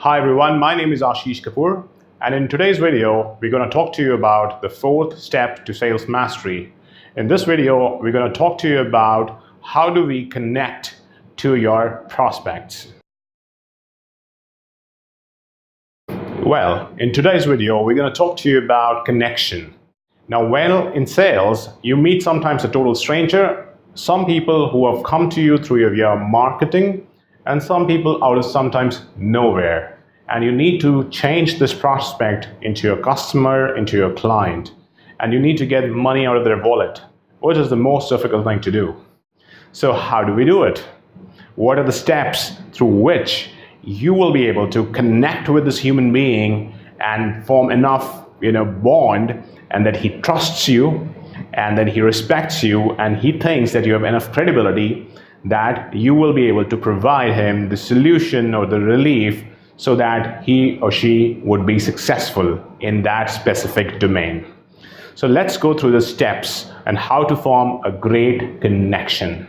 Hi everyone, my name is Ashish Kapoor, and in today's video, we're going to talk to you about the fourth step to sales mastery. In this video, we're going to talk to you about how do we connect to your prospects. Well, in today's video, we're going to talk to you about connection. Now, in sales, you meet sometimes a total stranger, some people who have come to you through your marketing, and some people out of sometimes nowhere. And you need to change this prospect into your customer, into your client. And you need to get money out of their wallet, which is the most difficult thing to do. So how do we do it? What are the steps through which you will be able to connect with this human being and form enough bond, and that he trusts you and that he respects you and he thinks that you have enough credibility that you will be able to provide him the solution or the relief so that he or she would be successful in that specific domain. So let's go through the steps and how to form a great connection.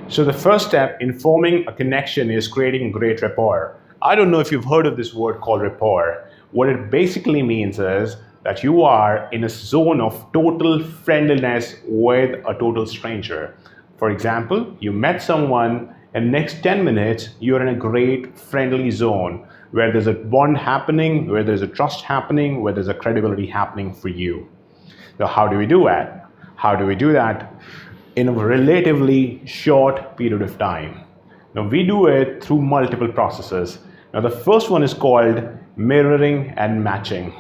So the first step in forming a connection is creating great rapport. I don't know if you've heard of this word called rapport. What it basically means is that you are in a zone of total friendliness with a total stranger. For example, you met someone and next 10 minutes, you're in a great friendly zone where there's a bond happening, where there's a trust happening, where there's a credibility happening for you. Now, how do we do that? How do we do that in a relatively short period of time? Now, we do it through multiple processes. Now, the first one is called mirroring and matching.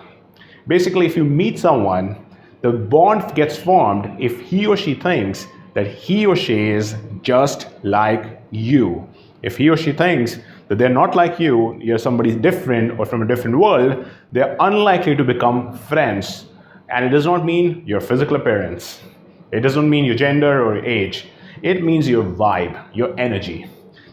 Basically, if you meet someone, the bond gets formed if he or she thinks that he or she is just like you. If he or she thinks that they're not like you, you're somebody different or from a different world, they're unlikely to become friends. And it does not mean your physical appearance. It doesn't mean your gender or age. It means your vibe, your energy.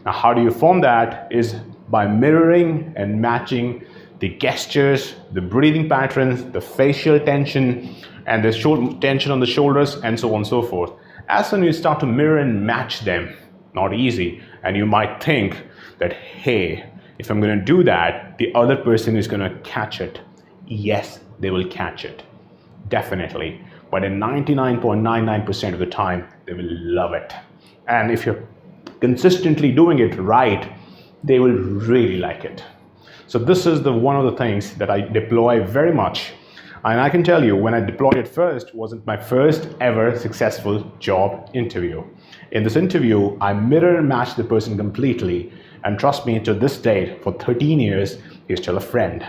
Now, how do you form that is by mirroring and matching the gestures, the breathing patterns, the facial tension, and the tension on the shoulders, and so on and so forth. As soon as you start to mirror and match them, not easy, and you might think that, hey, if I'm going to do that, the other person is going to catch it. Yes, they will catch it, definitely. But in 99.99% of the time, they will love it. And if you're consistently doing it right, they will really like it. So this is one of the things that I deploy very much. And I can tell you, when I deployed it first, wasn't my first ever successful job interview. In this interview, I mirror and match the person completely. And trust me, to this date, for 13 years, he's still a friend.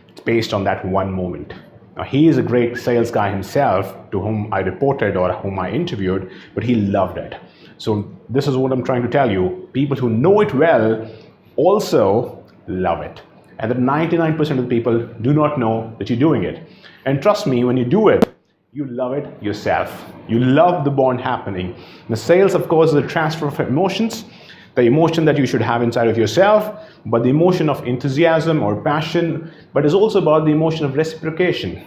It's based on that one moment. Now, he is a great sales guy himself to whom I reported or whom I interviewed, but he loved it. So this is what I'm trying to tell you. People who know it well also love it. And that 99% of the people do not know that you're doing it. And trust me, when you do it, you love it yourself. You love the bond happening. The sales, of course, is a transfer of emotions, the emotion that you should have inside of yourself, but the emotion of enthusiasm or passion, but it's also about the emotion of reciprocation.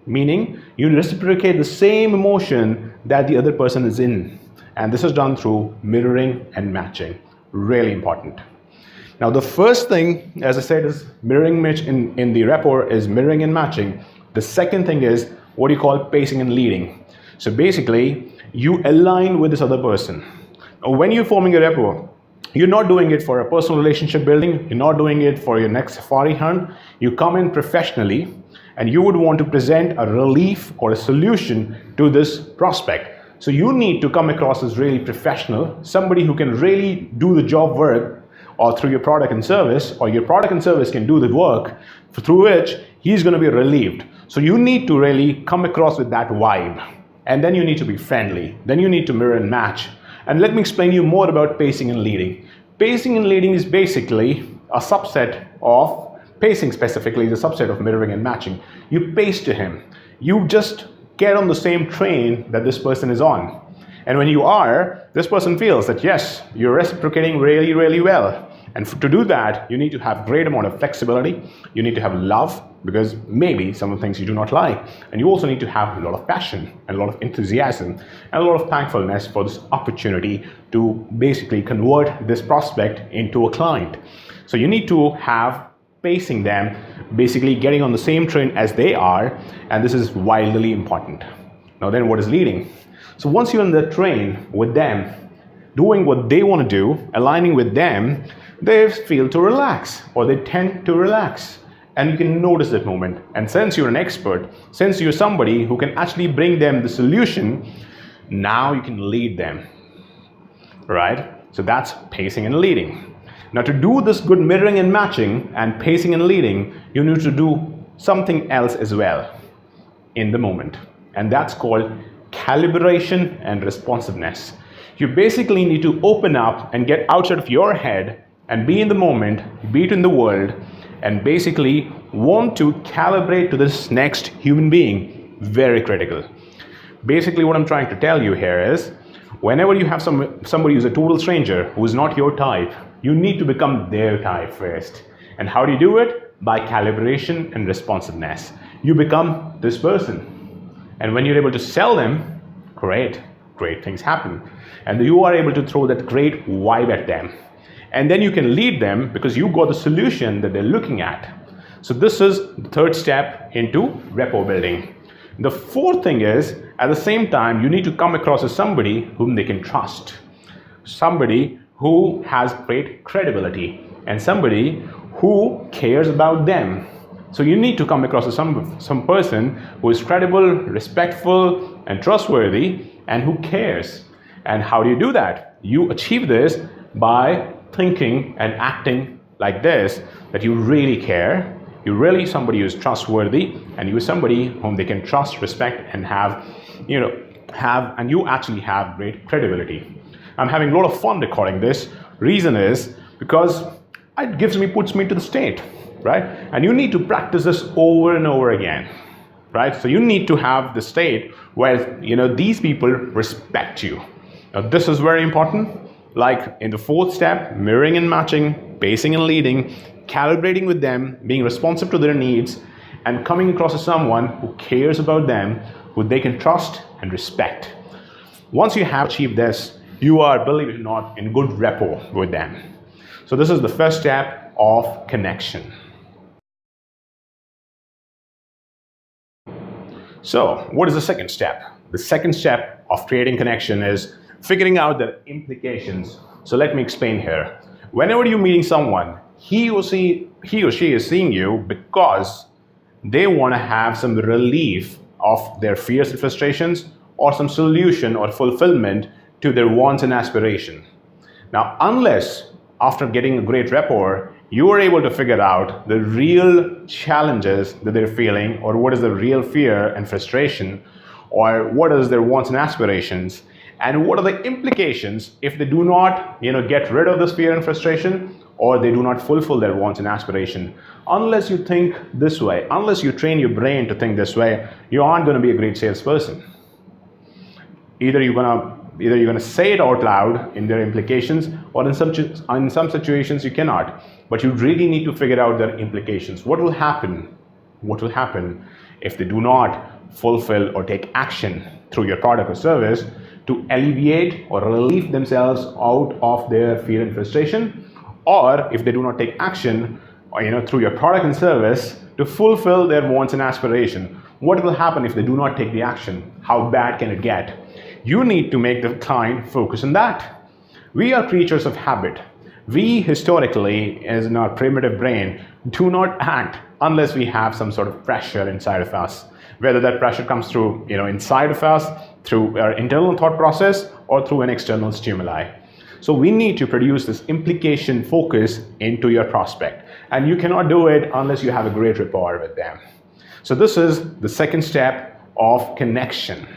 Meaning, you reciprocate the same emotion that the other person is in. And this is done through mirroring and matching. Really important. Now, the first thing, as I said, is mirroring match in the rapport is mirroring and matching. The second thing is what you call pacing and leading. So basically, you align with this other person. Now, when you're forming a rapport, you're not doing it for a personal relationship building. You're not doing it for your next safari hunt. You come in professionally and you would want to present a relief or a solution to this prospect. So you need to come across as really professional, somebody who can really do the job work or through your product and service, or your product and service can do the work through which he's going to be relieved. So you need to really come across with that vibe. And then you need to be friendly. Then you need to mirror and match. And let me explain you more about pacing and leading. Pacing and leading is basically a subset of, pacing specifically is a subset of mirroring and matching. You pace to him. You just get on the same train that this person is on. And when you are, this person feels that yes, you're reciprocating really, really well. And to do that, you need to have great amount of flexibility. You need to have love. because maybe some of the things you do not like. And you also need to have a lot of passion and a lot of enthusiasm and a lot of thankfulness for this opportunity to basically convert this prospect into a client. So you need to have pacing them, basically getting on the same train as they are, and this is wildly important. Now then, what is leading? So once you're on the train with them, doing what they want to do, aligning with them, they feel to relax, or they tend to relax. And you can notice that moment. And since you're an expert, since you're somebody who can actually bring them the solution, now you can lead them, right? So that's pacing and leading. Now to do this good mirroring and matching and pacing and leading, you need to do something else as well in the moment. And that's called calibration and responsiveness. You basically need to open up and get outside of your head and be in the moment, be it in the world, and basically want to calibrate to this next human being. Very critical. Basically what I'm trying to tell you here is, whenever you have somebody who's a total stranger, who is not your type, you need to become their type first. And how do you do it? By calibration and responsiveness. You become this person. And when you're able to sell them, great things happen. And you are able to throw that great vibe at them. And then you can lead them because you got the solution that they're looking at. So this is the third step into rapport building. The fourth thing is, at the same time, you need to come across as somebody whom they can trust. Somebody who has great credibility and somebody who cares about them. So you need to come across as some person who is credible, respectful, and trustworthy, and who cares. And how do you do that? You achieve this by thinking and acting like this, that you really care, you're really somebody who's trustworthy, and you're somebody whom they can trust, respect, and and you actually have great credibility. I'm having a lot of fun recording this. Reason is because it puts me to the state, right? And you need to practice this over and over again, right? So you need to have the state where these people respect you. Now this is very important. Like in the fourth step, mirroring and matching, pacing and leading, calibrating with them, being responsive to their needs, and coming across as someone who cares about them, who they can trust and respect. Once you have achieved this, you are, believe it or not, in good rapport with them. So this is the first step of connection. So what is the second step? The second step of creating connection is figuring out the implications. So let me explain here. Whenever you're meeting someone, he or she is seeing you because they want to have some relief of their fears and frustrations, or some solution or fulfillment to their wants and aspiration. Now, unless after getting a great rapport, you are able to figure out the real challenges that they're feeling, or what is the real fear and frustration, or what is their wants and aspirations, and what are the implications if they do not get rid of this fear and frustration, or they do not fulfill their wants and aspiration. Unless you think this way, unless you train your brain to think this way, you aren't going to be a great salesperson. Either you're going to say it out loud in their implications, or in some situations you cannot. But you really need to figure out their implications. What will happen? What will happen if they do not fulfill or take action through your product or service to alleviate or relieve themselves out of their fear and frustration, or if they do not take action through your product and service to fulfill their wants and aspiration? What will happen if they do not take the action? How bad can it get? You need to make the client focus on that. We are creatures of habit. We historically, as in our primitive brain, do not act unless we have some sort of pressure inside of us. Whether that pressure comes through, inside of us, through our internal thought process, or through an external stimuli. So we need to produce this implication focus into your prospect. And you cannot do it unless you have a great rapport with them. So this is the second step of connection.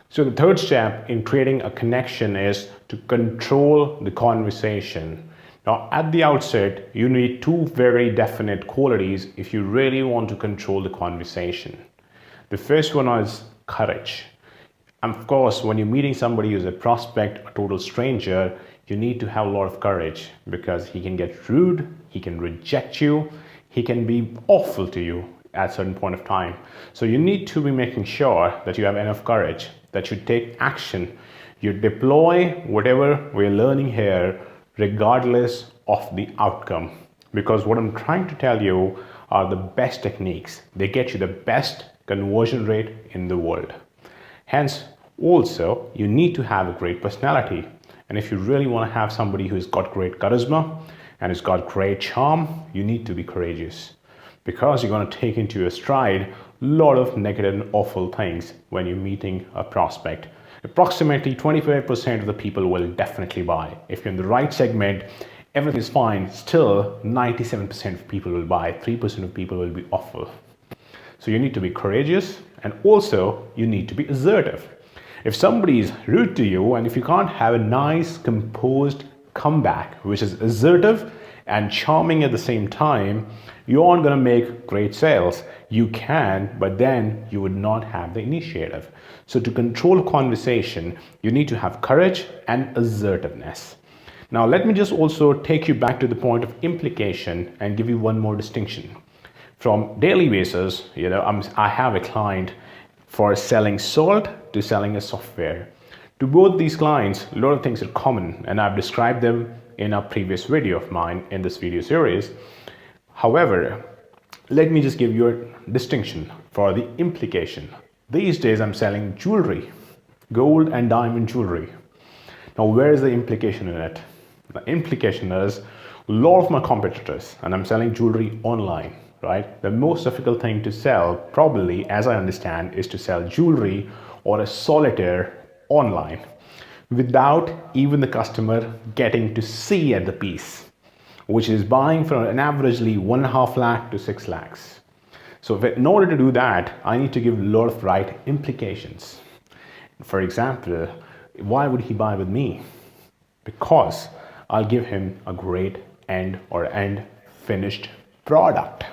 So the third step in creating a connection is to control the conversation. Now, at the outset, you need two very definite qualities if you really want to control the conversation. The first one is courage. And of course, when you're meeting somebody who's a prospect, a total stranger, you need to have a lot of courage because he can get rude, he can reject you, he can be awful to you at a certain point of time. So you need to be making sure that you have enough courage, that you take action, you deploy whatever we're learning here, regardless of the outcome. Because what I'm trying to tell you are the best techniques. They get you the best conversion rate in the world. Hence, also, you need to have a great personality. And if you really want to have somebody who's got great charisma and has got great charm, you need to be courageous. Because you're going to take into your stride a lot of negative and awful things when you're meeting a prospect. Approximately 25% of the people will definitely buy. If you're in the right segment, everything is fine. Still, 97% of people will buy. 3% of people will be awful. So you need to be courageous, and also you need to be assertive. If somebody is rude to you, and if you can't have a nice, composed comeback, which is assertive and charming at the same time, you aren't going to make great sales. You can, but then you would not have the initiative. So to control a conversation, you need to have courage and assertiveness. Now, let me just also take you back to the point of implication and give you one more distinction. From daily basis, I have a client for selling salt to selling a software. To both these clients, a lot of things are common, and I've described them in a previous video of mine in this video series. However, let me just give you a distinction for the implication. These days, I'm selling jewelry, gold and diamond jewelry. Now, where is the implication in it? The implication is a lot of my competitors, and I'm selling jewelry online, right? The most difficult thing to sell, probably, as I understand, is to sell jewelry or a solitaire online without even the customer getting to see at the piece, which is buying for an averagely 1.5 lakh to 6 lakhs. So in order to do that, I need to give a lot of right implications. For example, why would he buy with me? Because I'll give him a great end finished product.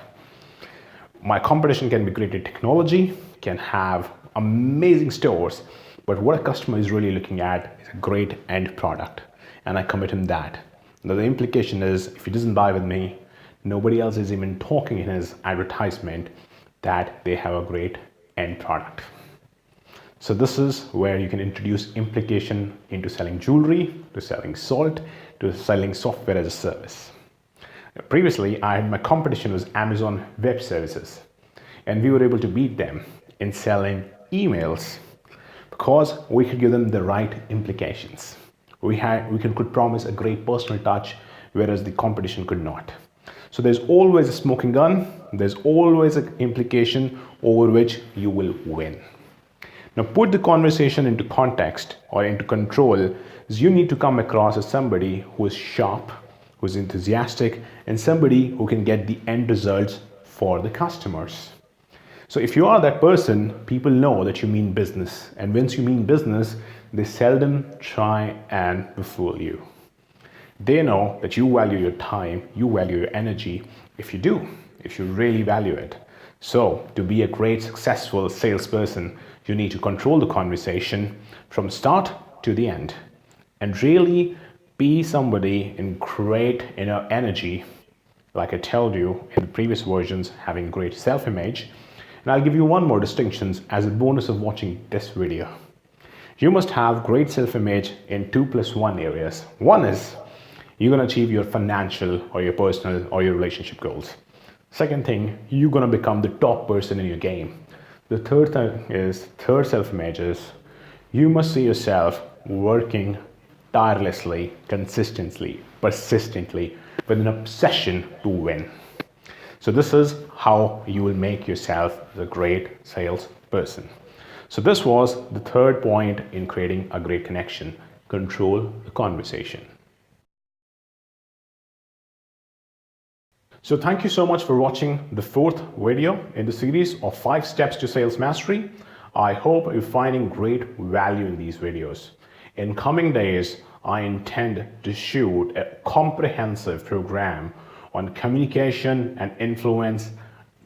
My competition can be great at technology, can have amazing stores, but what a customer is really looking at is a great end product, and I commit him that. Now the implication is, if he doesn't buy with me, nobody else is even talking in his advertisement that they have a great end product. So this is where you can introduce implication into selling jewelry, to selling salt, to selling software as a service. Previously, my competition was Amazon Web Services, and we were able to beat them in selling emails because we could give them the right implications. We could promise a great personal touch, whereas the competition could not. So there's always a smoking gun, there's always an implication over which you will win. Now put the conversation into context or into control, as you need to come across as somebody who is sharp, who is enthusiastic, and somebody who can get the end results for the customers. So if you are that person, people know that you mean business. And once you mean business, they seldom try and befool you. They know that you value your time, you value your energy. If you really value it. So to be a great, successful salesperson, you need to control the conversation from start to the end and really be somebody in great inner energy, like I told you in the previous versions, having great self-image. And I'll give you one more distinction as a bonus of watching this video. You must have great self-image in 2+1 areas. One is you're going to achieve your financial or your personal or your relationship goals. Second thing, you're going to become the top person in your game. The third thing is, third self-image is, you must see yourself working tirelessly, consistently, persistently, with an obsession to win. So this is how you will make yourself the great salesperson. So this was the third point in creating a great connection. Control the conversation. So thank you so much for watching the fourth video in the series of 5 steps to sales mastery. I hope you're finding great value in these videos. In coming days, I intend to shoot a comprehensive program on communication and influence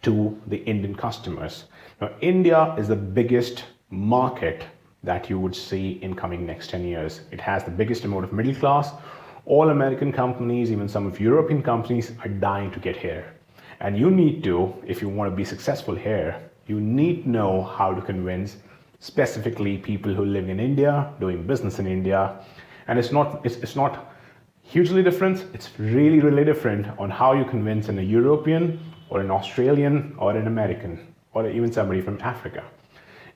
to the Indian customers. Now, India is the biggest market that you would see in coming next 10 years. It has the biggest amount of middle class. All American companies, even some of European companies, are dying to get here. And you need to, if you want to be successful here, you need to know how to convince specifically people who live in India, doing business in India. And it's not hugely different. It's really, really different on how you convince a European or an Australian or an American or even somebody from Africa.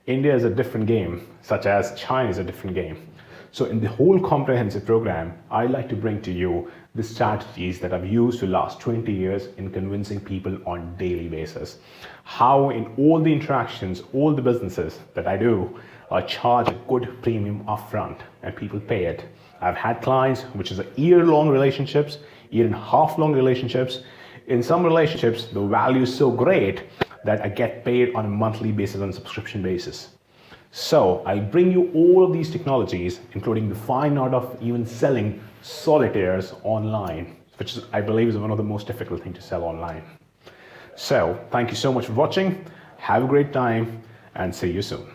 India is a different game, such as China is a different game. So in the whole comprehensive program, I like to bring to you the strategies that I've used for the last 20 years in convincing people on daily basis. How in all the interactions, all the businesses that I do, I charge a good premium upfront and people pay it. I've had clients which is a year-long relationships, year-and-a-half-long relationships. In some relationships, the value is so great that I get paid on a monthly basis, on a subscription basis. So I'll bring you all of these technologies, including the fine art of even selling solitaires online, which is, I believe, is one of the most difficult things to sell online. So thank you so much for watching. Have a great time and see you soon.